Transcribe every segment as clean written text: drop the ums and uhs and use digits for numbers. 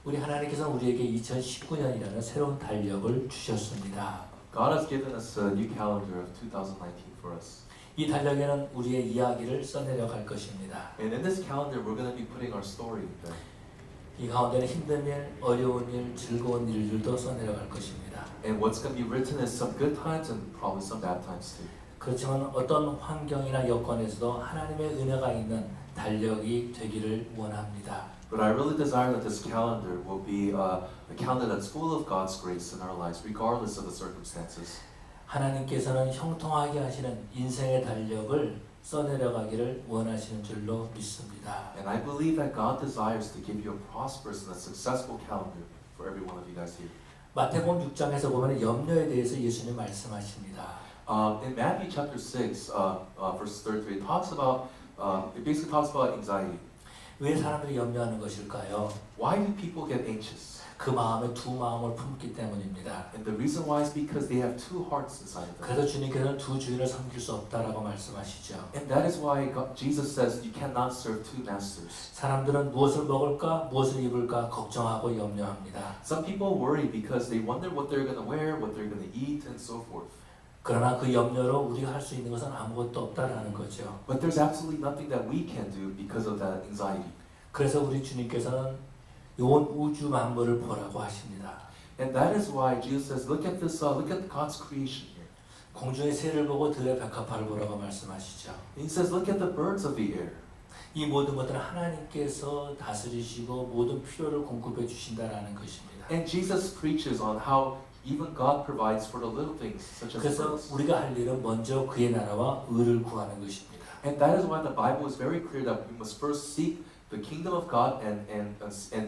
우리 하나님께서는 우리에게 2019년이라는 새로운 달력을 주셨습니다. God has given us a new calendar of 2019 for us. 이 달력에는 우리의 이야기를 써내려 갈 것입니다. And in this calendar, we're going to be putting our story there. 이 가운데는 힘든 일, 어려운 일, 즐거운 일들도 써내려 갈 것입니다. And what's going to be written is some good times and probably some bad times too. 그렇지만 어떤 환경이나 여건에서도 하나님의 은혜가 있는 달력이 되기를 원합니다. But I really desire that this calendar will be a calendar that's full of God's grace in our lives, regardless of the circumstances. 하나님께서는 형통하게 하시는 인생의 달력을 써내려가기를 원하시는 줄로 믿습니다. And I believe that God desires to give you a prosperous and a successful calendar for every one of you guys here. 마태복음 6장에서 보면 염려에 대해서 예수님 말씀하십니다. In Matthew chapter 6, verse 33, it basically talks about anxiety. 왜 사람들이 염려하는 것일까요? Why do people get anxious? 그 마음에 두 마음을 품기 때문입니다. And the reason why is because they have two hearts inside of them. 그래서 주님께서는 두 주인을 섬길 수 없다라고 말씀하시죠. And that is why Jesus says you cannot serve two masters. 사람들은 무엇을 먹을까, 무엇을 입을까 걱정하고 염려합니다. Some people worry because they wonder what they're going to wear, what they're going to eat, and so forth. 그러나 그 염려로 우리가 할 수 있는 것은 아무것도 없다라는 거죠. But there's absolutely nothing that we can do because of that anxiety. 그래서 우리 주님께서는 온 우주 만물을 보라고 하십니다. And that is why Jesus says, look at God's creation here. 공중의 새를 보고 들의 백합화를 보라고 말씀하시죠. And he says, look at the birds of the air. 이 모든 것들은 하나님께서 다스리시고 모든 필요를 공급해 주신다라는 것입니다. And Jesus preaches on how even God provides for the little things, such as 그래서 birds. 우리가 할 일은 먼저 그의 나라와 의를 구하는 것입니다. And that is why the Bible is very clear that we must first seek the kingdom of God and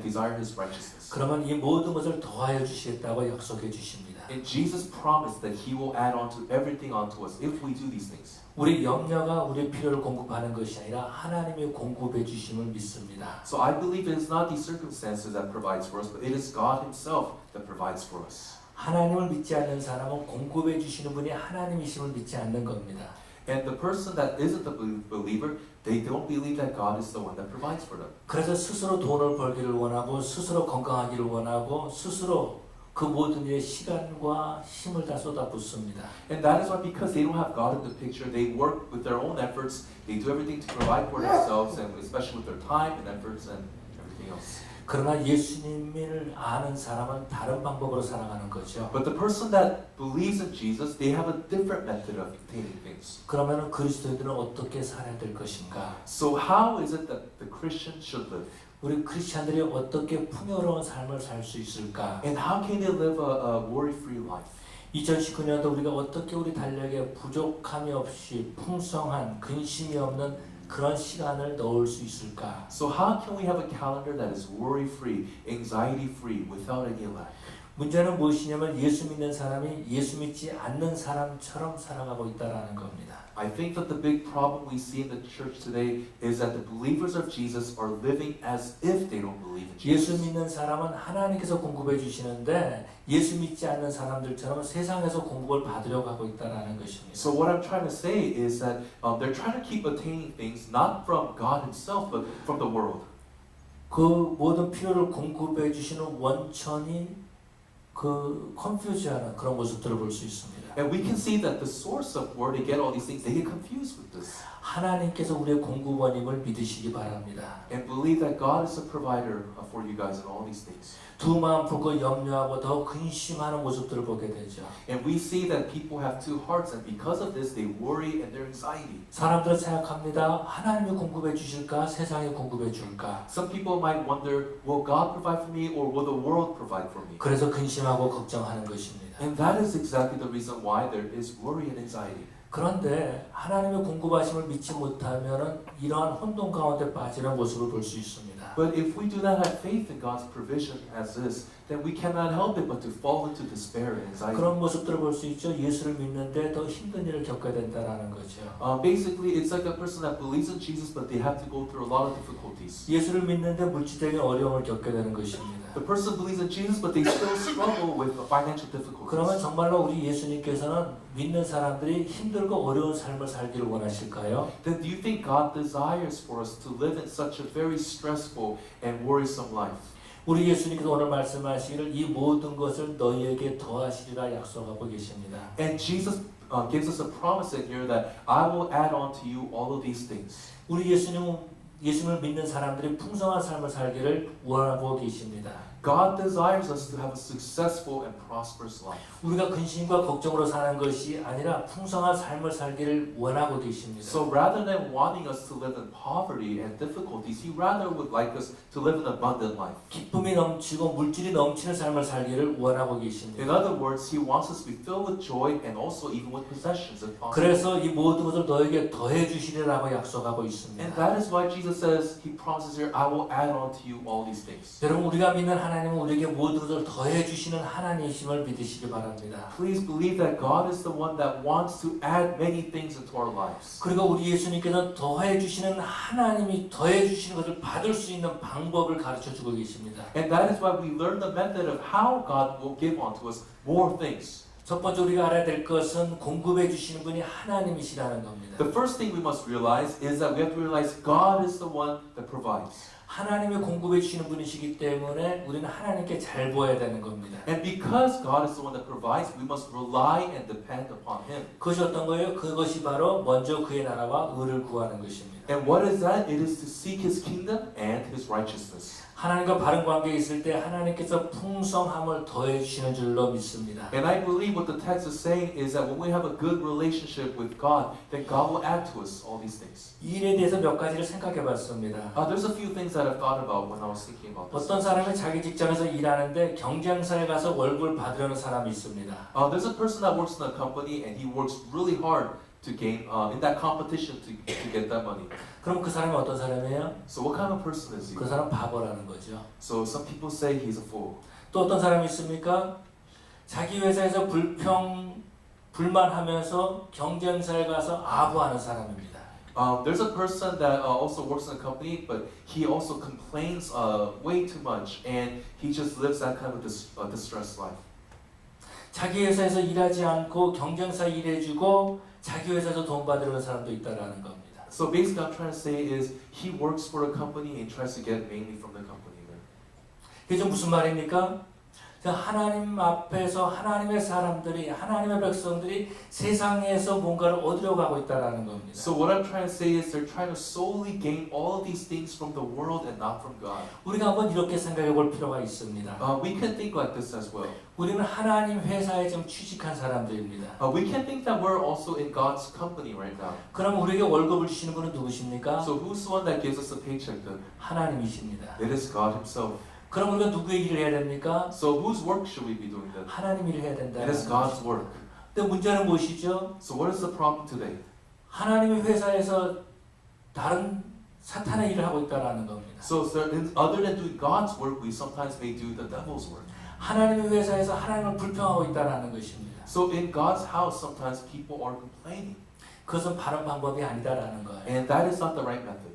desire His righteousness. 그러면 이 모든 것을 더하여 주시겠다고 약속해 주십니다. And Jesus promised that He will add on to everything onto us if we do these things. 우리 염려가 우리의 필요를 공급하는 것이 아니라 하나님의 공급해 주심을 믿습니다. So I believe it is not these circumstances that provides for us, but it is God Himself that provides for us. 하나님을 믿지 않는 사람은 공급해 주시는 분이 하나님이심을 믿지 않는 겁니다. And the person that isn't a believer, they don't believe that God is the one that provides for them. 그래서 스스로 돈을 벌기를 원하고 스스로 건강하기를 원하고 스스로 그 모든 일에 시간과 힘을 다 쏟아붓습니다. And that is why, because they don't have God in the picture, they work with their own efforts. They do everything to provide for themselves, and especially with their time and efforts and everything else. 그러나 예수님을 아는 사람은 다른 방법으로 살아가는 거죠. But the person that believes in Jesus, they have a different method of obtaining things. 그러면 그리스도인들은 어떻게 살아야 될 것인가? So how is it that the Christian should live? 우리 크리스찬들이 어떻게 풍요로운 삶을 살 수 있을까? And how can they live a worry-free life? 2019년도 우리가 어떻게 우리 달력에 부족함이 없이 풍성한 근심이 없는 그런 시간을 넣을 수 있을까? So how can we have a calendar that is worry-free, anxiety-free, without any lack? 문제는 무엇이냐면 예수 믿는 사람이 예수 믿지 않는 사람처럼 살아가고 있다라는 겁니다. I think that the big problem we see in the church today is that the believers of Jesus are living as if they don't believe in 예수 Jesus. 믿는 사람은 하나님께서 공급해 주시는데 예수 믿지 않는 사람들처럼 세상에서 공급을 받으려고 하고 있다라는 것입니다. So what I'm trying to say is that they're trying to keep attaining things not from God Himself, but from the world. 그 모든 필요를 공급해 주시는 원천이 컨퓨즈하는 그런 모습들을 볼 수 있습니다. And we can see that the source of where they get all these things, they get confused with this. 하나님께서 우리의 공급원임을 믿으시기 바랍니다. And believe that God is a provider for you guys in all these things. 두 마음 품고 염려하고 더 근심하는 모습들을 보게 되죠. And we see that people have two hearts, and because of this, they worry and their anxiety. 사람들은 생각합니다. 하나님이 공급해 주실까? 세상이 공급해 줄까? Some people might wonder, will God provide for me, or will the world provide for me? 그래서 근심하고 걱정하는 것입니다. And that is exactly the reason why there is worry and anxiety. 그런데 하나님의 공급하심을 믿지 못하면은 이러한 혼돈 가운데 빠지는 모습을 볼 수 있습니다. But if we do not have faith in God's provision as is, then we cannot help it but to fall into despair and anxiety. 그런 모습들을 볼 수 있죠. 예수를 믿는데 더 힘든 일을 겪어야 된다라는 거죠. Basically, it's like a person that believes in Jesus, but they have to go through a lot of difficulties. 예수를 믿는데 물질적인 어려움을 겪게 되는 것입니다. The person believes in Jesus, but they still struggle with financial difficulties. 그러면 정말로 우리 예수님께서는 믿는 사람들이 힘들고 어려운 삶을 살기를 원하실까요? Then do you think God desires for us to live in such a very stressful and worrisome life? 우리 예수님께서 오늘 말씀하시기를 이 모든 것을 너희에게 더하시리라 약속하고 계십니다. And Jesus gives us a promise in here that I will add on to you all of these things. 우리 예수님을 믿는 사람들이 풍성한 삶을 살기를 원하고 계십니다. God desires us to have a successful and prosperous life. 우리가 근심과 걱정으로 사는 것이 아니라 풍성한 삶을 살기를 원하고 계십니다. So rather than wanting us to live in poverty and difficulties, He rather would like us to live an abundant life. 기쁨이 넘치고 물질이 넘치는 삶을 살기를 원하고 In 계십니다. other words, He wants us to be filled with joy and also even with possessions if possible. 그래서 이 모든 것을 너에게 더해 주시리라고 약속하고 And 있습니다. that is why Jesus says, He promises here, I will add on to you all these things. 여러분 우리가 믿는 하나님은 우리에게 모든 것을 더해 주시는 하나님이심을 믿으시기 바랍니다. Please believe that God is the one that wants to add many things into our lives. 그리고 우리 예수님께서 더해 주시는 하나님이 더해 주시는 것을 받을 수 있는 방법을 가르쳐 주고 계십니다. And that is why we learn the method of how God will give unto us more things. 첫 번째 우리가 알아야 될 것은 공급해 주시는 분이 하나님이시라는 겁니다. The first thing we must realize is that we have to realize God is the one that provides. 하나님이 공급해 주시는 분이시기 때문에 우리는 하나님께 잘 보여야 되는 겁니다. And because God is the one that provides, we must rely and depend upon Him. 그것이 어떤 거예요? 그것이 바로 먼저 그의 나라와 의를 구하는 것입니다. And what is that? It is to seek His kingdom and His righteousness. 하나님과 바른 관계에 있을 때 하나님께서 풍성함을 더해 주시는 줄로 믿습니다. And I believe what the text is saying is that when we have a good relationship with God, then God will add to us all these things. 이 일에 대해서 몇 가지를 생각해 봤습니다. There's a few things that I've thought about when I was thinking about this. 어떤 사람이 자기 직장에서 일하는데 경쟁사에 가서 월급을 받으려는 사람이 있습니다. There's a person that works in a company and he works really hard to gain in that competition to get that money. 그럼 그 사람이 어떤 사람이에요? So what kind of person is he? 그 사람 바보라는 거죠. So some people say he's a fool. 또 어떤 사람이 있습니까? 자기 회사에서 불만하면서 경쟁사에 가서 아부하는 사람입니다. There's a person that also works in a company, but he also complains way too much, and he just lives that kind of distressed life. 자기 회사에서 일하지 않고 경쟁사 일해주고 자기 회사에서 돈 받으려는 사람도 있다라는 겁니다. So basically, what I'm trying to say is he works for a company and tries to get mainly from the company. 이게 좀 무슨 말입니까? 하나님 앞에서 하나님의 사람들이 하나님의 백성들이 세상에서 뭔가를 얻으려 가고 있다라는 겁니다. So what I'm trying to say is they're trying to solely gain all of these things from the world and not from God. 우리가 한번 이렇게 생각해 볼 필요가 있습니다. We can think like this as well. 우리는 하나님 회사에 지금 취직한 사람들입니다. We can think that we're also in God's company right now. 그럼 우리에게 월급을 주시는 분은 누구십니까? So who's the one that gives us a paycheck then? 하나님이십니다. It is God Himself. 그럼 우리가 누구의 일을 해야 됩니까? So whose work should we be doing then? 하나님 일을 해야 된다. It is God's work. 근데 문제는 무엇이죠? So what is the problem today? 하나님의 회사에서 다른 사탄의 일을 하고 있다라는 겁니다. So other than doing God's work, we sometimes may do the devil's work. 하나님의 회사에서 하나님을 불평하고 있다라는 것입니다. So in God's house, sometimes people are complaining, 그것은 바른 방법이 아니다라는 거예요. and that is not the right method.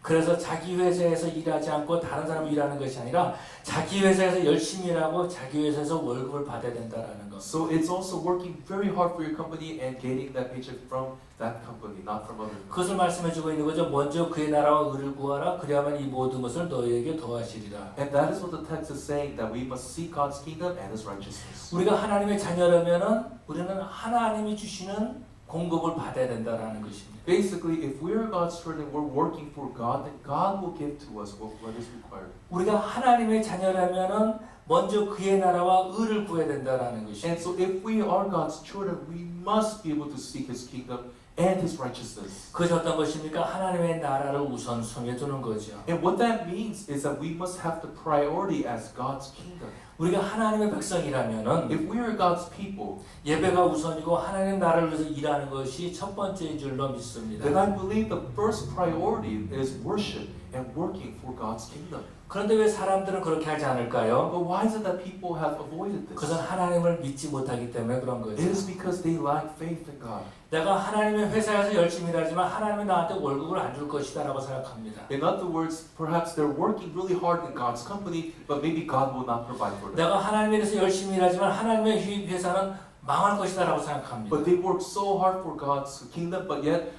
그래서 자기 회사에서 일하지 않고 다른 사람 일하는 것이 아니라 자기 회사에서 열심히 일하고 자기 회사에서 월급을 받아야 된다라는 것. So it's also working very hard for your company and getting that paycheck from that company, not from other. 그것을 말씀해주고 있는 거죠. 먼저 그의 나라와 의를 구하라. 그리하면 이 모든 것을 너희에게 더하시리라. And that is what the text is saying, that we must seek God's kingdom and His righteousness. 우리가 하나님의 자녀라면은 우리는 하나님이 주시는 공급을 받아야 된다라는 것입니다. Basically, if we are God's children, we're working for God, then God will give to us what is required. 우리가 하나님의 자녀라면은 먼저 그의 나라와 의를 구해야 된다라는 것입니다. And so if we are God's children, we must be able to seek His kingdom and His righteousness. 그것이 어떤 것입니까? 하나님의 나라를 우선순위에 두는 거죠. And what that means is that we must have the priority as God's kingdom. 우리가 하나님의 백성이라면은 If we are God's people, 예배가 우선이고 하나님 나라를 위해서 일하는 것이 첫 번째인 줄로 믿습니다. then I believe the first priority is worship and working for God's kingdom. 그런데 왜 사람들은 그렇게 하지 않을까요? But why is it that people have avoided this? 그것은 하나님을 믿지 못하기 때문에 그런 거죠. It is because they lack faith in God. 내가 하나님의 회사에서 열심히 일하지만 하나님이 나한테 월급을 안 줄 것이다라고 생각합니다. In other words, perhaps they're working really hard in God's company, but maybe God will not provide for them. 내가 하나님에 대해서 열심히 일하지만 하나님의 회사는 망할 것이다라고 생각합니다. But they work so hard for God's kingdom, but yet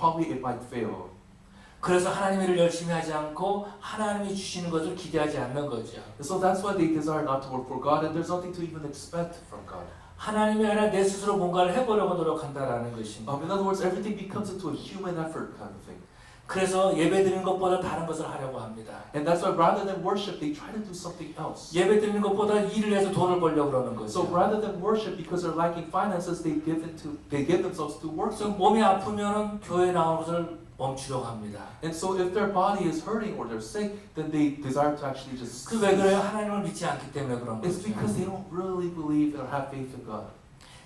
probably it might fail. 그래서 하나님의 일을 열심히 하지 않고 하나님이 주시는 것을 기대하지 않는 거죠. So that's why they desire not to work for God, and there's nothing to even expect from God. 하나님이 아니라 내 스스로 뭔가를 해보려고 노력한다라는 것입니다. In other words, everything becomes into a human effort kind of thing. 그래서 예배 드리는 것보다 다른 것을 하려고 합니다. And that's why rather than worship, they try to do something else. 예배 드리는 것보다 일을 해서 돈을 벌려고 그러는 So 거죠. rather than worship, because they're lacking finances, they give themselves to 그래서 working. 몸이 아프면은 교회 나오는 것을 멈추려고 합니다. And so if their body is hurting or they're sick, then they desire to actually just. 그 왜 그래요? 하나님을 믿지 않기 때문에 그런 It's 거죠. because they don't really believe or have faith in God.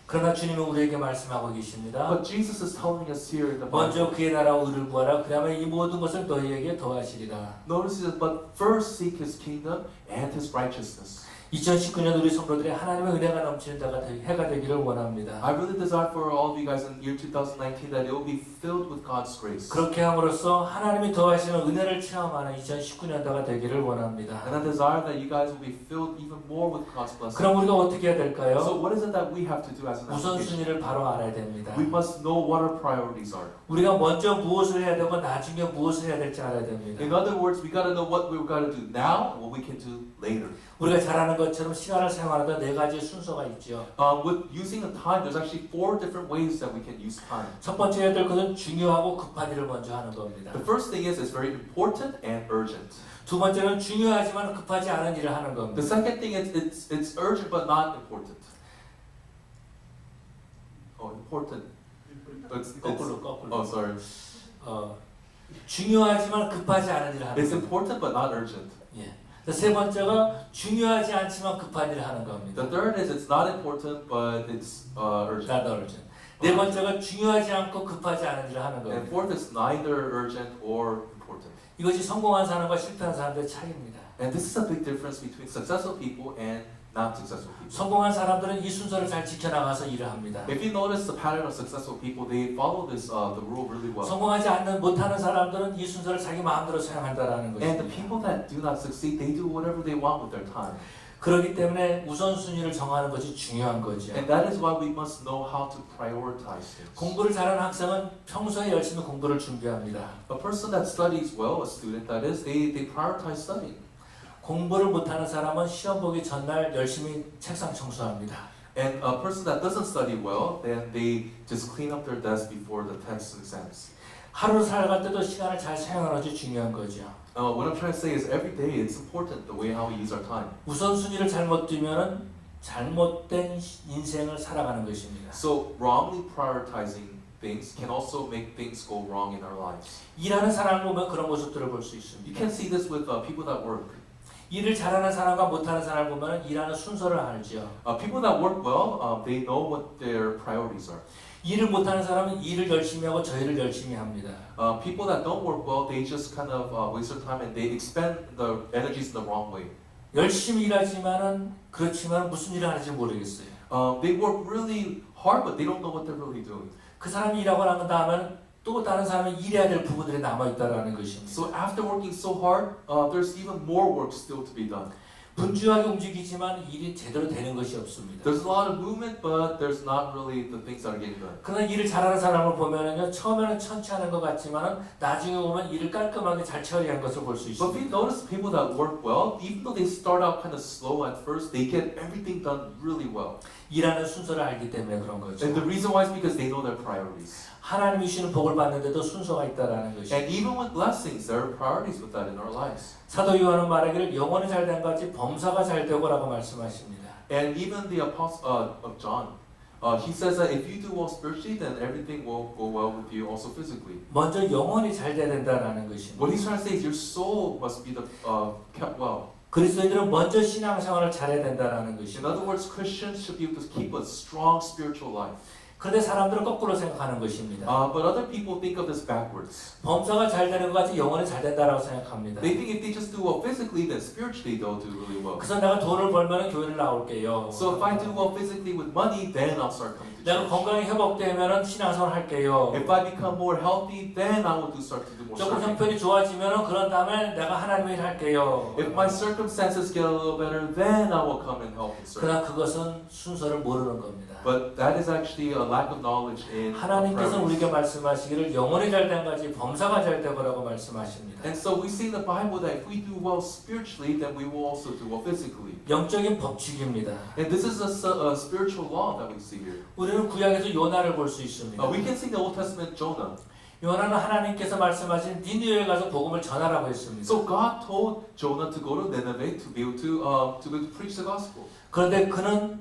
그러나 주님은 우리에게 말씀하고 계십니다. But Jesus is telling us here in the 먼저 Bible. 그의 나라와 의를 구하라. 그러면 이 모든 것을 너희에게 더하시리라. Notice that, but first seek His kingdom and His righteousness. 2019년 우리 성도들이 하나님의 은혜가 넘치는 해가 되기를 원합니다. I really desire for all of you guys in year 2019 that it will be filled with God's grace. 그렇게 함으로써 하나님이 더하시는 은혜를 체험하는 2019년도가 되기를 원합니다. And I desire that you guys will be filled even more with God's blessing. 그럼 우리가 어떻게 해야 될까요? So what is it that we have to do as an application? 우선순위를 바로 알아야 됩니다. We must know what our priorities are. 우리가 먼저 무엇을 해야 되고 나중에 무엇을 해야 될지 알아야 됩니다. In other words, we got to know what we've got to do now and what we can do later. 우리가 잘 아는 것처럼 시간을 사용하는데 네 가지의 순서가 있죠. With using the time, there's actually 4 different ways that we can use time. 첫 번째 해야 될 것은 중요하고 급한 일을 먼저 하는 겁니다. The first thing is it's very important and urgent. 두 번째는 중요하지만 급하지 않은 일을 하는 겁니다. The second thing is it's urgent but not important. Important. 거꾸로. Oh, sorry. 중요하지만 급하지 않은 일을 하는 It's 겁니다. important but not urgent. 예. 세 번째가 중요하지 않지만 급한 일을 하는 겁니다. The third is it's not important but it's urgent. Not urgent. 네 번째가 중요하지 않고 급하지 않은 일을 하는 And 겁니다. fourth is neither urgent or important. 이것이 성공한 사람과 실패한 사람들의 차이입니다. And this is a big difference between successful people and not successful people. 성공한 사람들은 이 순서를 잘 지켜나가서 일을 합니다. If you notice the pattern of successful people, they follow this the rule really well. 성공하지 못하는 사람들은 이 순서를 자기 마음대로 사용한다라는 And the 것입니다. people that do not succeed, they do whatever they want with their time. 그렇기 때문에 우선순위를 정하는 것이 중요한 거죠. And that is why we must know how to prioritize things. 공부를 잘하는 학생은 평소에 열심히 공부를 준비합니다. A person that studies well, a student that is, they prioritize studying. 공부를 못하는 사람은 시험 보기 전날 열심히 책상 청소합니다. And a person that doesn't study well, then they just clean up their desk before the tests and exams. 하루를 살아갈 때도 시간을 잘 사용하는 것이 중요한 거죠. What I'm trying to say is every day it's important the way how we use our time. 우선순위를 잘못 두면은 잘못된 인생을 살아가는 것입니다. So wrongly prioritizing things can also make things go wrong in our lives. 일하는 사람을 보면 그런 모습들을 볼 수 You 있습니다. can see this with people that work. 일을 잘하는 사람과 못하는 사람을 보면 일하는 순서를 알죠. People that work well, they know what their priorities are. 일을 못하는 사람은 일을 열심히 하고 저일을 열심히 합니다. People that don't work well, they just kind of waste their time and they expend the energies in the wrong way. 열심히 일하지만은 그렇지만 무슨 일을 하는지 모르겠어요. They work really hard, but they don't know what they're really doing. 그 사람이 일하고 난 다음에는 또 다른 사람이 일해야 될 부분들이 남아 있다라는 것입니다. So after working so hard, there's even more work still to be done. 분주하게 움직이지만 일이 제대로 되는 것이 없습니다. There's a lot of movement, but there's not really the things that are getting done. 그러나 일을 잘하는 사람을 보면은요, 처음에는 천천한 것 같지만은 나중에 보면 일을 깔끔하게 잘 처리한 것을 볼 수 But if you 있습니다. notice people that work well, even though they start out kind of slow at first, they get everything done really well. 일하는 순서를 알기 때문에 그런 거죠. And the reason why is because they know their priorities. 하나님이 주시는 복을 받는데도 순서가 있다라는 것이. And even with blessings, there are priorities with that in our lives. 사도 요한은 말하기를 영혼이 잘된 같이 범사가 잘 되고라고 말씀하십니다. And even the apostle of John, he says that if you do well spiritually, then everything will go well with you also physically. 먼저 영혼이 잘 돼야 된다라는 것입니다. What he's trying to say is your soul must be kept well. 그리스도인들은 먼저 신앙생활을 잘해야 된다라는 In 것입니다. other words, Christians should be able to keep a strong spiritual life. 그런데 사람들은 거꾸로 생각하는 것입니다. But other people think of this backwards. 범사가 잘 되는 것 같이 영혼이 잘 된다라고 생각합니다. They think if they just do well physically, then spiritually they'll do really well. 그래서 내가 돈을 벌면 교회를 나올게요. So if I do well physically with money, then I'll start coming to 내가 church. 건강이 회복되면 신앙생활 할게요. If I become more healthy, then I will start to do more 조금 serving. 형편이 좋아지면 그런 다음에 내가 하나님의 일 할게요. If my circumstances get a little better, then I will come and help and serve. 그러나 그것은 순서를 모르는 겁니다. But that is actually a lack of knowledge in 하나님께서 priorities. 우리에게 말씀하시기를 영혼이 잘된 것이 범사가 잘되고라고 말씀하십니다. And so we see in the Bible that if we do well spiritually, then we will also do well physically. 영적인 법칙입니다. And this is a spiritual law that we see here. 우리는 구약에서 요나를 볼 수 있습니다. We can see in the Old Testament Jonah. 요나는 하나님께서 말씀하신 니느웨에 가서 복음을 전하라고 했습니다. So God told Jonah to go to Nineveh to be able to preach the gospel. 그런데 그는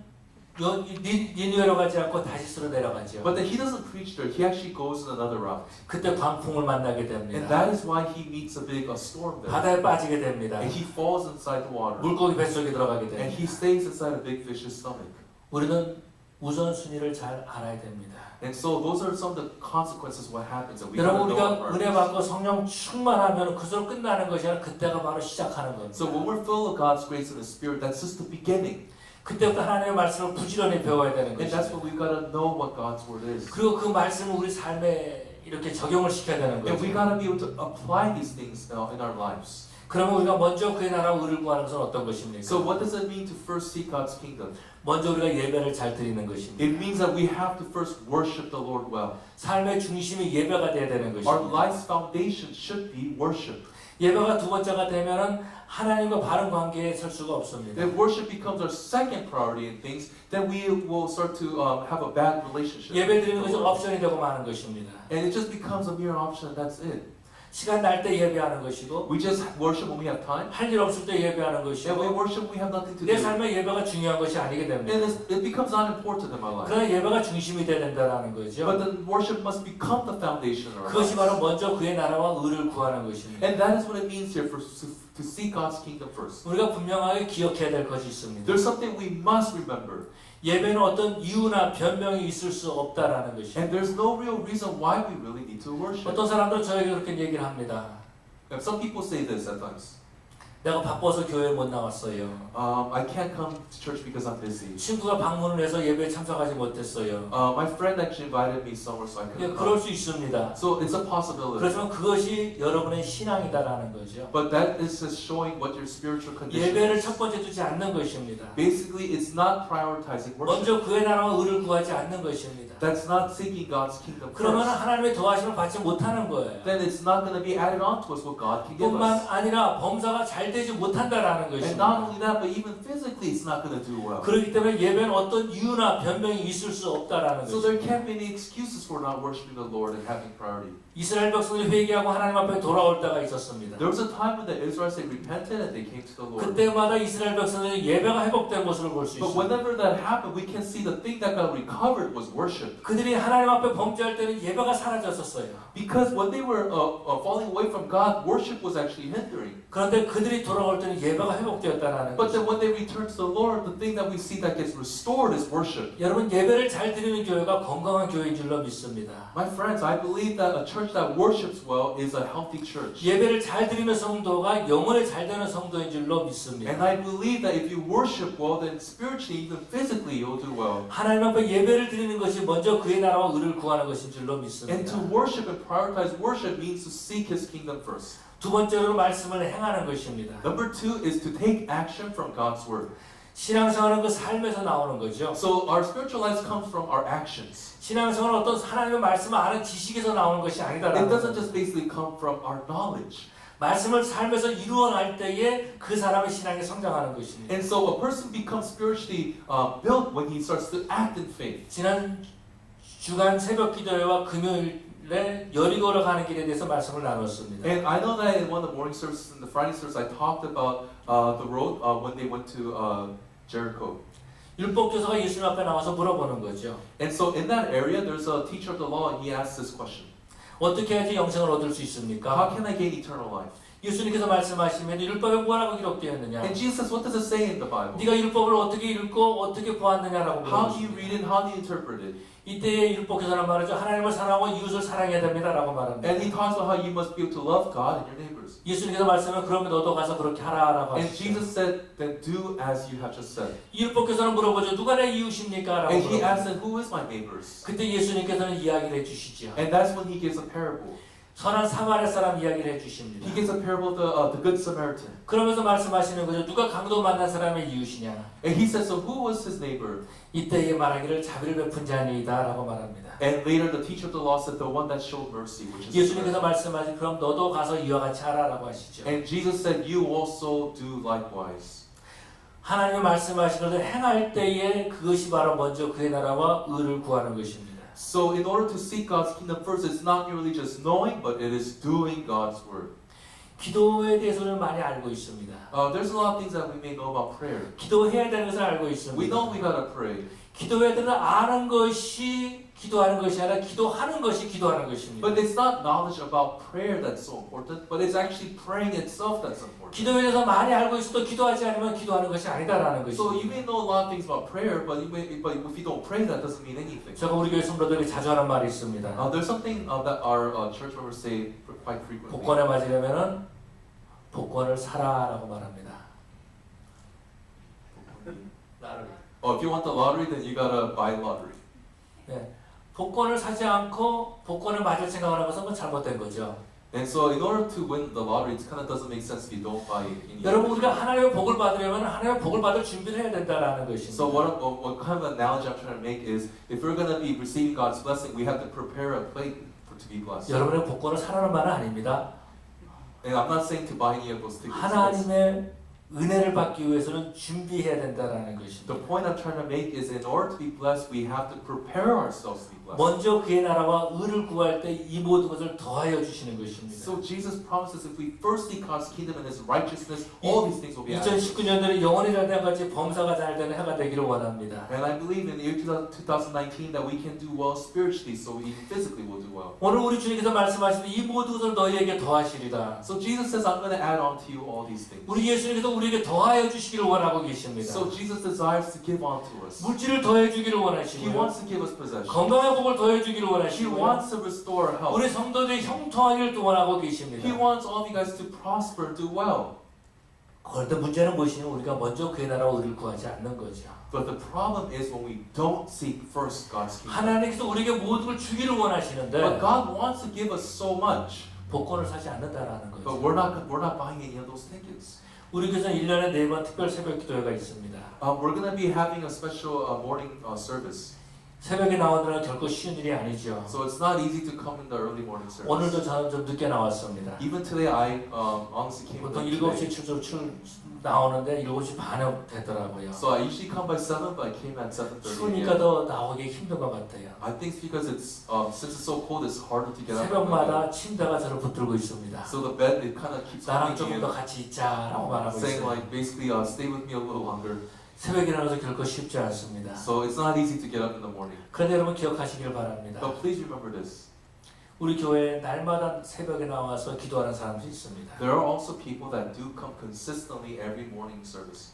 니느웨로 가지 않고 다시스로 내려가죠. But then he doesn't preach there. He actually goes in another route. 그때 광풍을 만나게 And 됩니다. that is why he meets a big storm there. 바다에 빠지게 됩니다. And he falls inside the water. 물고기 뱃속에 들어가게 And 됩니다. he stays inside a big fish's stomach. 우리는 우선순위를 잘 알아야 됩니다. And so those are some of the consequences of what happens. And we 여러분 gotta know 우리가 our 은혜 priorities. 받고 성령 충만하면 그것으로 끝나는 것이 아니라 그때가 바로 시작하는 겁니다. So when we're filled with God's grace and the Spirit, that's just the beginning. 그때부터 하나님의 말씀을 부지런히 배워야 되는 And that's 것이죠. when we've got to know what God's word is. 그리고 그 말씀을 우리 삶에 이렇게 적용을 시켜야 되는 And we 거죠. got to be able to apply these things in our lives. 그러면 우리가 먼저 그의 나라와 의를 구하는 것은 어떤 것입니까? So what does it mean to first seek God's kingdom? 먼저 우리가 예배를 잘 드리는 것입니다. It means that we have to first worship the Lord well. 삶의 중심이 예배가 돼야 되는 Our 것입니다. life's foundation should be worship. 예배가 두 번째가 되면은 하나님과 바른 관계에 설 수가 없습니다. If worship becomes our second priority in things, then we will start to have a bad relationship. 예배 드리는 with 것이 the Lord. 옵션이 되고 마는 것입니다. And it just becomes a mere option and that's it. 시간 날 때 예배하는 것이고 We just worship when we have time. 할 일 없을 때 예배하는 And we 것이고 worship when we have nothing to 내 do. 삶의 예배가 중요한 것이 아니게 됩니다. And it becomes not important in my life. 그러나 예배가 중심이 돼야 된다는 거죠. But then worship must become the foundation of our 그것이 바로 lives. 먼저 그의 나라와 의를 구하는 것입니다. And that is what it means here to seek God's kingdom first. 우리가 분명하게 기억해야 될 것이 있습니다. There's something we must remember. 예배는 어떤 이유나 변명이 있을 수 없다라는 것이죠. And there's no real reason why we really need to worship. 어떤 사람들은 저에게 그렇게 얘기를 합니다. Some people say this at times. 내가 바빠서 교회에 못 나왔어요. I can't come to church because I'm busy. 친구가 방문을 해서 예배에 참석하지 못했어요. My friend actually invited me somewhere so I 예, couldn't 그럴 come. 수 있습니다. So it's a possibility. 그렇지만 그것이 여러분의 신앙이다라는 거죠. But that is just showing what your spiritual condition 예배를 is. 첫 번째 두지 않는 것입니다. Basically, it's not prioritizing worship. 먼저 그의 나라와 의를 구하지 않는 것입니다. That's not seeking God's kingdom 그러면 first. 하나님의 도와심을 받지 못하는 거예요. Then it's not going to be added on to us what God can give 뿐만 us. 아니라 범사가 잘 되지 못한다라는 And not 것입니다. only that, but even physically, it's not going to do well. 그렇기 때문에 예배는 어떤 이유나 변명이 있을 수 없다라는 So 것입니다. there can't be any excuses for not worshiping the Lord and having priority. 이스라엘 백성들이 회개하고 하나님 앞에 돌아올 때가 있었습니다. There was a time when the Israelites they repented and they came to the Lord. 그때마다 이스라엘 백성들이 예배가 회복된 모습을 볼 수 But 있습니다. whenever that happened, we can see the thing that got recovered was worship. 그들이 하나님 앞에 범죄할 때는 예배가 사라졌었어요. Because when they were falling away from God, worship was actually hindering. 그런데 그들이 돌아올 때는 예배가 회복되었다라는 But then 거죠. when they return to the Lord, the thing that we see that gets restored is worship. 여러분 예배를 잘 드리는 교회가 건강한 교회인 줄로 믿습니다. My friends, I believe that a church that worships well is a healthy church. 예배를 잘 드리는 성도가 영혼에 잘 되는 성도인 줄로 믿습니다. And I believe that if you worship well, then spiritually, even physically, you'll do well. 하나님 앞에 예배를 드리는 것이 먼저 그의 나라와 의를 구하는 것인 줄로 And 믿습니다. to worship and prioritize worship means to seek His kingdom first. 두 번째로 말씀을 행하는 것입니다. Number two is to take action from God's word. 신앙생활은 그 삶에서 나오는 거죠. So our spiritual life comes from our actions. 신앙생활은 어떤 하나님의 말씀을 아는 지식에서 나오는 것이 It 아니다라는 doesn't 거죠. just basically come from our knowledge. 말씀을 삶에서 이루어날 때에 그 사람의 신앙이 성장하는 것입니다. And so a person becomes spiritually built when he starts to act in faith. 지난 주간 새벽 기도회와 금요일에 여리고로 가는 길에 대해서 말씀을 나눴습니다. And I know that in one of the morning services and the Friday service, I talked about the road when they went to Jericho. 율법 교사가 예수님 앞에 나와서 물어보는 거죠. And so in that area, there's a teacher of the law, and he asked this question: 어떻게 해야지 영생을 얻을 수 How 있습니까? can I gain eternal life? 예수님께서 말씀하시면 율법에 뭐라고 기록되었느냐? And Jesus says, what does it say in the Bible? 네가 율법을 어떻게 읽고 어떻게 보았느냐라고 How do you 물어보십니다. read it? How do you interpret it? 이때의 율법 교사는 말이죠. 하나님을 사랑하고 이웃을 사랑해야 됩니다라고 말합니다. And he talks about how you must be able to love God and your neighbors. 예수님께서 말씀을 그러면 너도 가서 그렇게 하라라고 And 하시죠. Jesus said, then do as you have just said. 이 율법 교사는 물어보죠. 누가 내 이웃입니까? 라고 And he 물어봅니다. asked them, who is my neighbors? 그때 예수님께서는 이야기를 해주시죠. And that's when he gives a parable. 선한 사마리아 사람 이야기를 해주십니다. He gives a parable of the Good Samaritan. 그러면서 말씀하시는 거죠. 누가 강도 만난 사람의 이웃이냐. And he says, so who was his neighbor? 이때에 말하기를 자비를 베푼 자니이다 라고 말합니다. And later the teacher of the law said, the one that showed mercy, which is 예수님께서 말씀하시 그럼 너도 가서 이와 같이 하라라고 하시죠. And Jesus said, you also do likewise. 하나님의 말씀하신 것을 행할 때에 그것이 바로 먼저 그의 나라와 의를 구하는 것입니다. So in order to seek God's kingdom first, it's not merely just knowing, but it is doing God's word. 기도에 대해서는 많이 알고 있습니다. There's a lot of things that we may know about prayer. 기도해야 되는 것을 알고 We 있습니다. know we gotta pray. 기도해야 되는 아는 것이 기도하는 것이 아니라 기도하는 것이 기도하는 것입니다. But it's not knowledge about prayer that's so important, but it's actually praying itself that's important. 기도에 대해서 많이 알고 있어도 기도하지 않으면 기도하는 것이 아니다라는 So you 것입니다. may know a lot of things about prayer, but if you don't pray, that doesn't mean anything. 제가 우리 교회 성도들이 자주 하는 말이 있습니다. There's something that our church members say quite frequently. 복권에 맞으려면은 복권을 사라라고 말합니다. If you want the lottery, then you gotta buy lottery. 네. 복권을 사지 않고 복권을 맞을 생각을 하는 것은 잘못된 거죠. And so in order to win the lottery, it kind of doesn't make sense if you don't buy any. 여러분 우리가 하나님의 복을 받으려면 하나님의 복을 받을 준비를 해야 된다라는 것입니다. So what kind of analogy I'm trying to make is, if we're gonna be receiving God's blessing, we have to prepare a plate to be blessed. 여러분의 복권을 사라는 말은 아닙니다. And I'm not saying to buy any of those tickets. 하나님의 은혜를 받기 위해서는 준비해야 된다라는 것입니다. The point I'm trying to make is, in order to be blessed, we have to prepare ourselves to be blessed. 먼저 그의 나라와 의를 구할 때 이 모든 것을 더하여 주시는 것입니다. So Jesus promises, if we first seek God's kingdom and His righteousness, all these things will be added. 2019년도는 영혼이 잘 되는 같이 범사가 잘 되는 해가 되기를 원합니다. And I believe in the year 2019 that we can do well spiritually, so we physically will do well. 오늘 우리 주님께서 말씀하시는 이 모든 것을 너희에게 더하시리라. So Jesus says, I'm going to add on to you all these things. 우리 예수님께서 우리에게 더하여 주시기를 원하고 계십니다. So Jesus desires to give on to us. 물질을 더해 주기를 He 원하시고요. wants to give us possession. 건강의 복을 더해 주기를 He 원하시고요. wants to restore health. 우리 성도들이 형통하기를 또 원하고 계십니다. He wants all of you guys to prosper and do well. 그런데 문제는 무엇이냐? 우리가 먼저 그의 나라와 의를 구하지 않는 거죠. But the problem is when we don't seek first God's kingdom. 하나님께서 우리에게 모든 걸 주기를 But 원하시는데 God wants to give us so much, 복권을 사지 않는다라는 but 거죠. we're not buying any of those tickets. 우리 교회는 1년에 4번 특별 새벽 기도회가 있습니다. We're going to be having a special morning service. 새벽에 나오느라 결코 쉬운 일이 아니죠. So it's not easy to come in the early morning service. 오늘도 저는 좀 늦게 나왔습니다. Even today, I honestly came 보통 late 7시에 today. 출 나오는데 7시 반에 되더라고요. So I usually come by 7, but I came at 7:30. 추우니까 더 나오기 힘든 것 같아요. I think it's because it's since it's so cold, it's harder to get up. 새벽마다 침대가 저를 붙들고 있습니다. So the bed it kind of keeps 나랑 calling 조금 me 더 같이 있자라고 말하고 saying 있어요. like basically stay with me a little longer. 새벽에 일어나서 결코 쉽지 않습니다. So it's not easy to get up in the morning. 그런데 여러분 기억하시길 바랍니다. But please remember this. 우리 교회에 날마다 새벽에 나와서 기도하는 사람들이 있습니다. There are also people that do come consistently every morning service.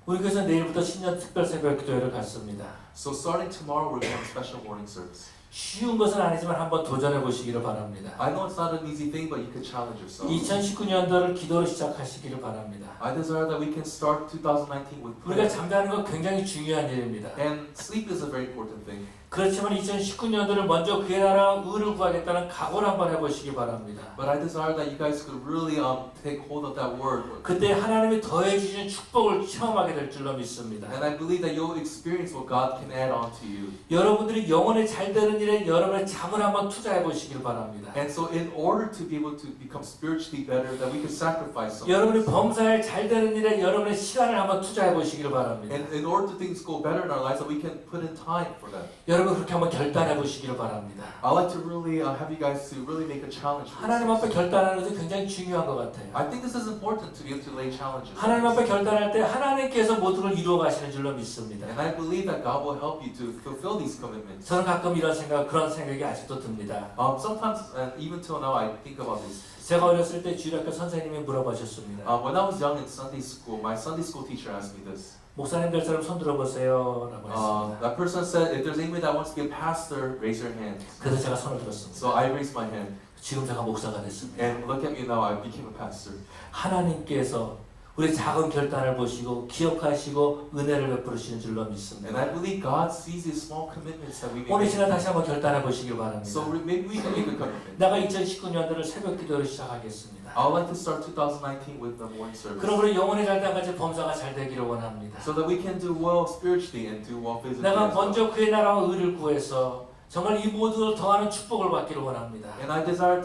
우리 교회에서 내일부터 신년 특별 새벽 기도회를 갖습니다. So starting tomorrow, we're going to have a special morning service. 쉬운 것은 아니지만 한번 도전해 보시기를 바랍니다. I know it's not an easy thing, but you can challenge yourself. 2019년도를 기도로 시작하시기를 바랍니다. I desire that we can start 2019 with 우리가 prayer. 잠자는 건 굉장히 중요한 일입니다. And sleep is a very important thing. 그렇지만 2019년도를 먼저 그의 나라 의를 구하겠다는 각오를 한번 해보시기 바랍니다. But I desire that you guys could really take hold of that word. 그때 하나님이 더해 주신 축복을 체험하게 될 줄로 믿습니다. And I believe that you'll experience what God can add on to you. 여러분들이 영혼에 잘 되는 일에 여러분의 잠을 한번 투자해 보시길 바랍니다. And so in order to be able to become spiritually better, that we can sacrifice something. 여러분이 범사에 잘 되는 일에 여러분의 시간을 한번 투자해 보시길 바랍니다. And in order to things go better in our lives, that we can put in time for that. 여러분 그렇게 한번 결단해 보시기를 바랍니다. I like to really have you guys to really make a challenge for 하나님 앞에 yourselves. 결단하는 것이 굉장히 중요한 것 같아요. I think this is important to be able to lay challenges. 하나님 앞에 결단할 때 하나님께서 모든 걸 이루어 가시는 줄로 믿습니다. And I believe that God will help you to fulfill these commitments. 저는 가끔 이런 그런 생각이 아직도 듭니다. Sometimes, and even till now, I think about this. 제가 어렸을 때 주일학교 선생님이 물어보셨습니다. When I was young in Sunday school, my Sunday school teacher asked me this. 목사님 될 사람 손 들어보세요 라고 했습니다. That person said, if there's anybody that wants to be a pastor, raise your hand. 그래서 제가 손을 들었습니다. So I raised my hand. 지금 제가 목사가 됐습니다. And look at me now, I became a pastor. 하나님께서 우리 작은 결단을 보시고 기억하시고 은혜를 베풀으시는 줄로 And 믿습니다. I believe God sees these small commitments that we 오늘 make. 시간 다시 한번 결단해 보시길 바랍니다. So maybe we can make a commitment. 내가 2019년도를 새벽 기도를 시작하겠습니다. I would like to start 2019 with the morning service. 그럼 우리 영혼의 잘 때까지 범사가 잘 되기를 원합니다. So that we can do well spiritually and do well physically. 내가 as well. 먼저 그의 나라와 의를 구해서 정말 이 모두를 더하는 축복을 받기를 원합니다. And I desire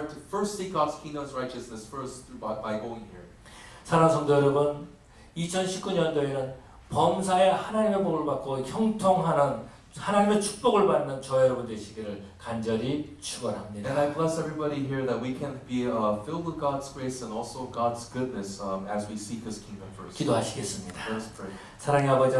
to first seek God's kingdom's righteousness first by going here. 사랑하는 성도 여러분, 2019년도에는 범사에 하나님의 복을 받고 형통하는 하나님의 축복을 받는 저 여러분 되시기를 간절히 축원합니다. And I bless everybody here that we can be filled with God's grace and also God's goodness as we seek His kingdom first. 기도하시겠습니다. Let us pray. 사랑의 아버지